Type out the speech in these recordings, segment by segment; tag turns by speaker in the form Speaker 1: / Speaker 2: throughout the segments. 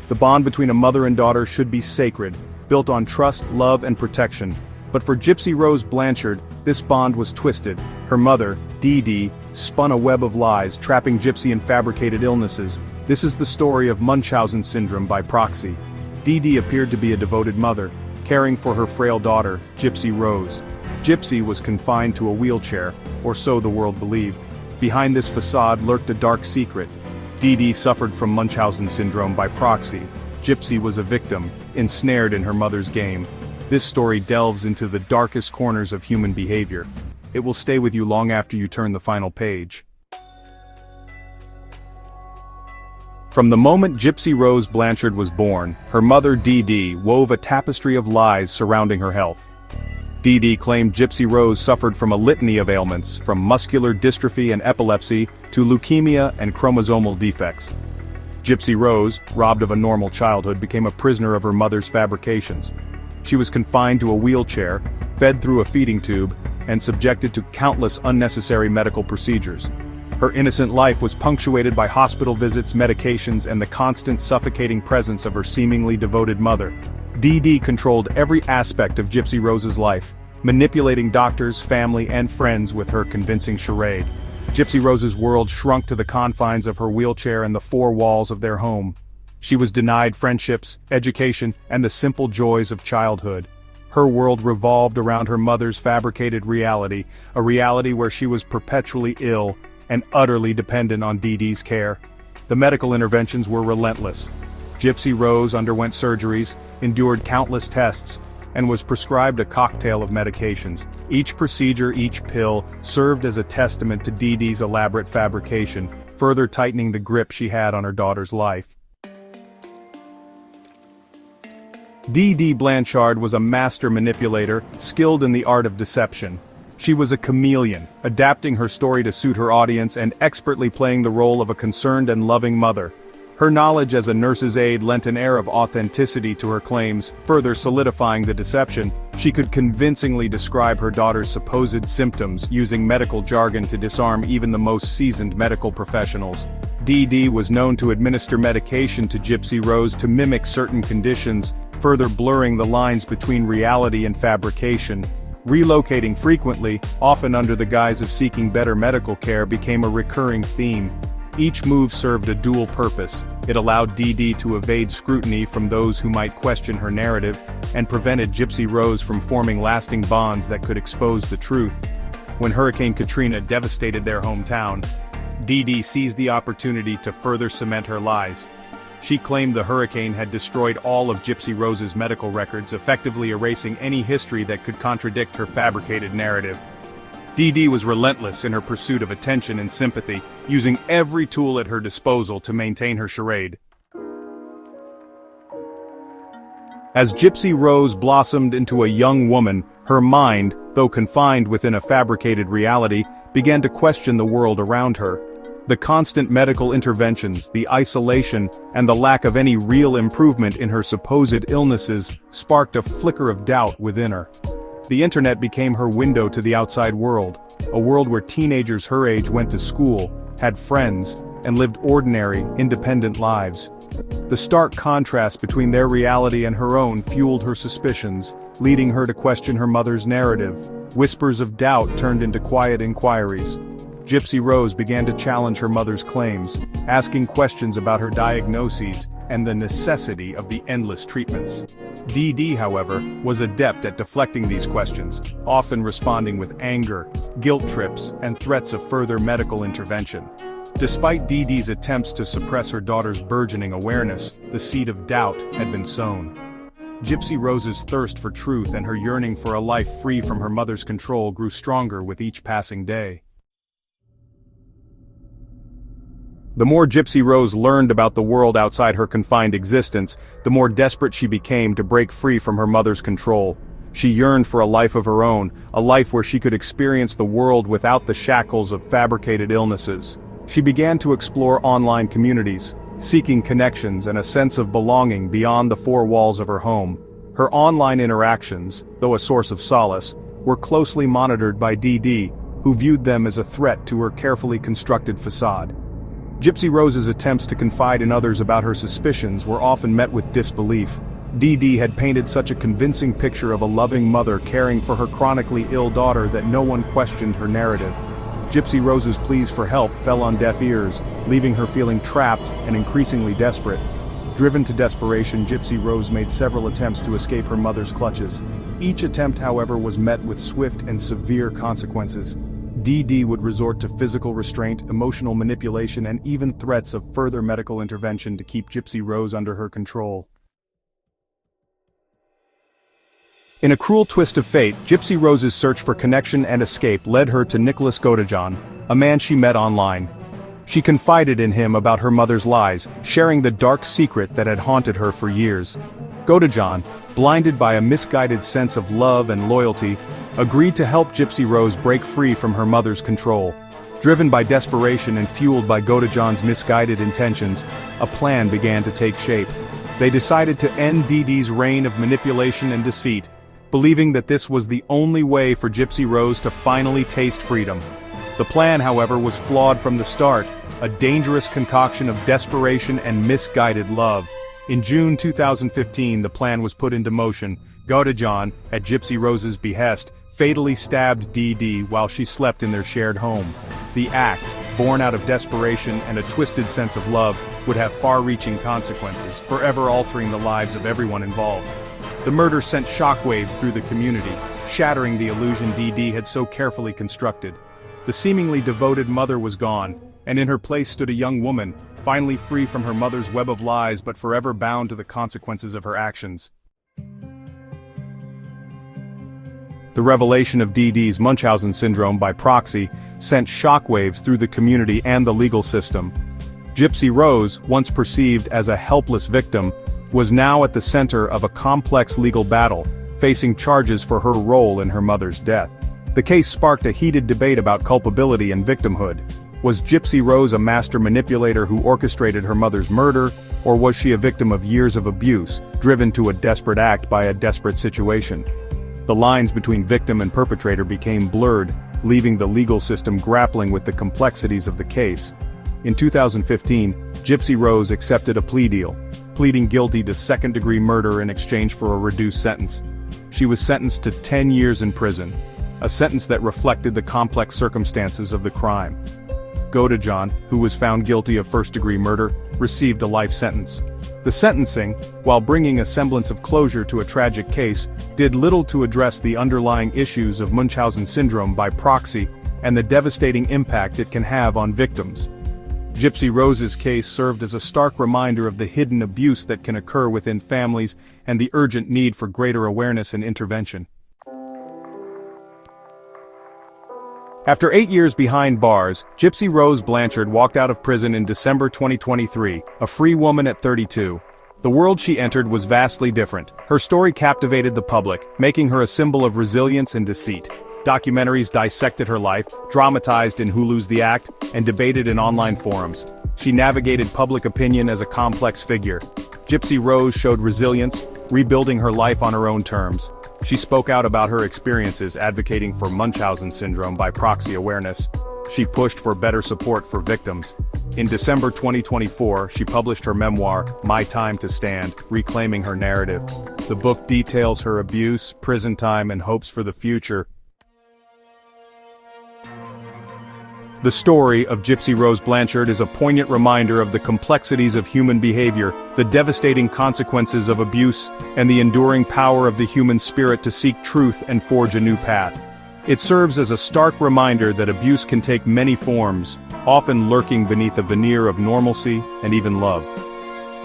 Speaker 1: The bond between a mother and daughter should be sacred, built on trust, love, and protection. But for Gypsy Rose Blanchard, this bond was twisted. Her mother, Dee Dee, spun a web of lies, trapping Gypsy in fabricated illnesses. This is the story of Munchausen syndrome by proxy. Dee Dee appeared to be a devoted mother, caring for her frail daughter, Gypsy Rose. Gypsy was confined to a wheelchair, or so the world believed. Behind this facade lurked a dark secret. Dee Dee suffered from Munchausen syndrome by proxy. Gypsy was a victim, ensnared in her mother's game. This story delves into the darkest corners of human behavior. It will stay with you long after you turn the final page. From the moment Gypsy Rose Blanchard was born, her mother Dee Dee wove a tapestry of lies surrounding her health. Dee Dee claimed Gypsy Rose suffered from a litany of ailments, from muscular dystrophy and epilepsy, to leukemia and chromosomal defects. Gypsy Rose, robbed of a normal childhood, became a prisoner of her mother's fabrications. She was confined to a wheelchair, fed through a feeding tube, and subjected to countless unnecessary medical procedures. Her innocent life was punctuated by hospital visits, medications, and the constant suffocating presence of her seemingly devoted mother. Dee Dee controlled every aspect of Gypsy Rose's life, manipulating doctors, family, and friends with her convincing charade. Gypsy Rose's world shrunk to the confines of her wheelchair and the four walls of their home. She was denied friendships, education, and the simple joys of childhood. Her world revolved around her mother's fabricated reality, a reality where she was perpetually ill and utterly dependent on Dee Dee's care. The medical interventions were relentless. Gypsy Rose underwent surgeries, endured countless tests, and was prescribed a cocktail of medications. Each procedure, each pill, served as a testament to Dee Dee's elaborate fabrication, further tightening the grip she had on her daughter's life. Dee Dee Blanchard was a master manipulator, skilled in the art of deception. She was a chameleon, adapting her story to suit her audience and expertly playing the role of a concerned and loving mother. Her knowledge as a nurse's aide lent an air of authenticity to her claims, further solidifying the deception. She could convincingly describe her daughter's supposed symptoms, using medical jargon to disarm even the most seasoned medical professionals. Dee Dee was known to administer medication to Gypsy Rose to mimic certain conditions, further blurring the lines between reality and fabrication. Relocating frequently, often under the guise of seeking better medical care, became a recurring theme. Each move served a dual purpose. It allowed Dee Dee to evade scrutiny from those who might question her narrative, and prevented Gypsy Rose from forming lasting bonds that could expose the truth. When Hurricane Katrina devastated their hometown, Dee Dee seized the opportunity to further cement her lies. She claimed the hurricane had destroyed all of Gypsy Rose's medical records, effectively erasing any history that could contradict her fabricated narrative. Dee Dee was relentless in her pursuit of attention and sympathy, using every tool at her disposal to maintain her charade. As Gypsy Rose blossomed into a young woman, her mind, though confined within a fabricated reality, began to question the world around her. The constant medical interventions, the isolation, and the lack of any real improvement in her supposed illnesses sparked a flicker of doubt within her. The internet became her window to the outside world, a world where teenagers her age went to school, had friends, and lived ordinary, independent lives. The stark contrast between their reality and her own fueled her suspicions, leading her to question her mother's narrative. Whispers of doubt turned into quiet inquiries. Gypsy Rose began to challenge her mother's claims, asking questions about her diagnoses and the necessity of the endless treatments. Dee Dee, however, was adept at deflecting these questions, often responding with anger, guilt trips, and threats of further medical intervention. Despite Dee Dee's attempts to suppress her daughter's burgeoning awareness, the seed of doubt had been sown. Gypsy Rose's thirst for truth and her yearning for a life free from her mother's control grew stronger with each passing day. The more Gypsy Rose learned about the world outside her confined existence, the more desperate she became to break free from her mother's control. She yearned for a life of her own, a life where she could experience the world without the shackles of fabricated illnesses. She began to explore online communities, seeking connections and a sense of belonging beyond the four walls of her home. Her online interactions, though a source of solace, were closely monitored by Dee Dee, who viewed them as a threat to her carefully constructed facade. Gypsy Rose's attempts to confide in others about her suspicions were often met with disbelief. Dee Dee had painted such a convincing picture of a loving mother caring for her chronically ill daughter that no one questioned her narrative. Gypsy Rose's pleas for help fell on deaf ears, leaving her feeling trapped and increasingly desperate. Driven to desperation, Gypsy Rose made several attempts to escape her mother's clutches. Each attempt, however, was met with swift and severe consequences. Dee Dee would resort to physical restraint, emotional manipulation, and even threats of further medical intervention to keep Gypsy Rose under her control. In a cruel twist of fate, Gypsy Rose's search for connection and escape led her to Nicholas Godejohn, a man she met online. She confided in him about her mother's lies, sharing the dark secret that had haunted her for years. Godejohn, blinded by a misguided sense of love and loyalty, agreed to help Gypsy Rose break free from her mother's control. Driven by desperation and fueled by Godejohn's misguided intentions, a plan began to take shape. They decided to end Dee Dee's reign of manipulation and deceit, believing that this was the only way for Gypsy Rose to finally taste freedom. The plan, however, was flawed from the start, a dangerous concoction of desperation and misguided love. In June 2015, the plan was put into motion. Godejohn, at Gypsy Rose's behest, fatally stabbed Dee Dee while she slept in their shared home. The act, born out of desperation and a twisted sense of love, would have far-reaching consequences, forever altering the lives of everyone involved. The murder sent shockwaves through the community, shattering the illusion Dee Dee had so carefully constructed. The seemingly devoted mother was gone, and in her place stood a young woman, finally free from her mother's web of lies but forever bound to the consequences of her actions. The revelation of Dee Dee's Munchausen syndrome by proxy sent shockwaves through the community and the legal system. Gypsy Rose, once perceived as a helpless victim, was now at the center of a complex legal battle, facing charges for her role in her mother's death. The case sparked a heated debate about culpability and victimhood. Was Gypsy Rose a master manipulator who orchestrated her mother's murder, or was she a victim of years of abuse, driven to a desperate act by a desperate situation? The lines between victim and perpetrator became blurred, leaving the legal system grappling with the complexities of the case. In 2015, Gypsy Rose accepted a plea deal, pleading guilty to second-degree murder in exchange for a reduced sentence. She was sentenced to 10 years in prison, a sentence that reflected the complex circumstances of the crime. Godejohn, who was found guilty of first-degree murder, received a life sentence. The sentencing, while bringing a semblance of closure to a tragic case, did little to address the underlying issues of Munchausen syndrome by proxy and the devastating impact it can have on victims. Gypsy Rose's case served as a stark reminder of the hidden abuse that can occur within families and the urgent need for greater awareness and intervention. After 8 years behind bars, Gypsy Rose Blanchard walked out of prison in December 2023, a free woman at 32. The world she entered was vastly different. Her story captivated the public, making her a symbol of resilience and deceit. Documentaries dissected her life, dramatized in Hulu's The Act, and debated in online forums. She navigated public opinion as a complex figure. Gypsy Rose showed resilience, rebuilding her life on her own terms. She spoke out about her experiences, advocating for Munchausen syndrome by proxy awareness. She pushed for better support for victims. In December 2024, she published her memoir, My Time to Stand, reclaiming her narrative. The book details her abuse, prison time, and hopes for the future. The story of Gypsy Rose Blanchard is a poignant reminder of the complexities of human behavior, the devastating consequences of abuse, and the enduring power of the human spirit to seek truth and forge a new path. It serves as a stark reminder that abuse can take many forms, often lurking beneath a veneer of normalcy and even love.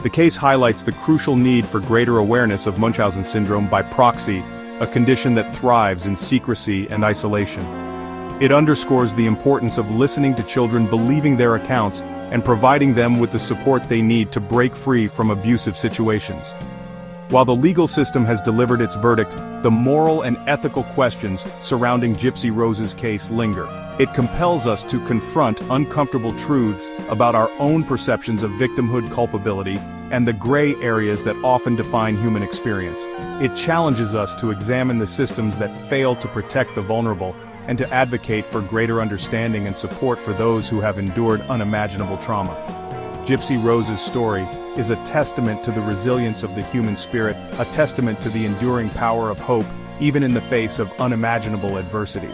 Speaker 1: The case highlights the crucial need for greater awareness of Munchausen syndrome by proxy, a condition that thrives in secrecy and isolation. It underscores the importance of listening to children, believing their accounts, and providing them with the support they need to break free from abusive situations. While the legal system has delivered its verdict, the moral and ethical questions surrounding Gypsy Rose's case linger. It compels us to confront uncomfortable truths about our own perceptions of victimhood culpability and the gray areas that often define human experience. It challenges us to examine the systems that fail to protect the vulnerable and to advocate for greater understanding and support for those who have endured unimaginable trauma. Gypsy Rose's story is a testament to the resilience of the human spirit, a testament to the enduring power of hope, even in the face of unimaginable adversity.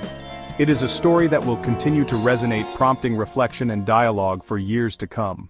Speaker 1: It is a story that will continue to resonate, prompting reflection and dialogue for years to come.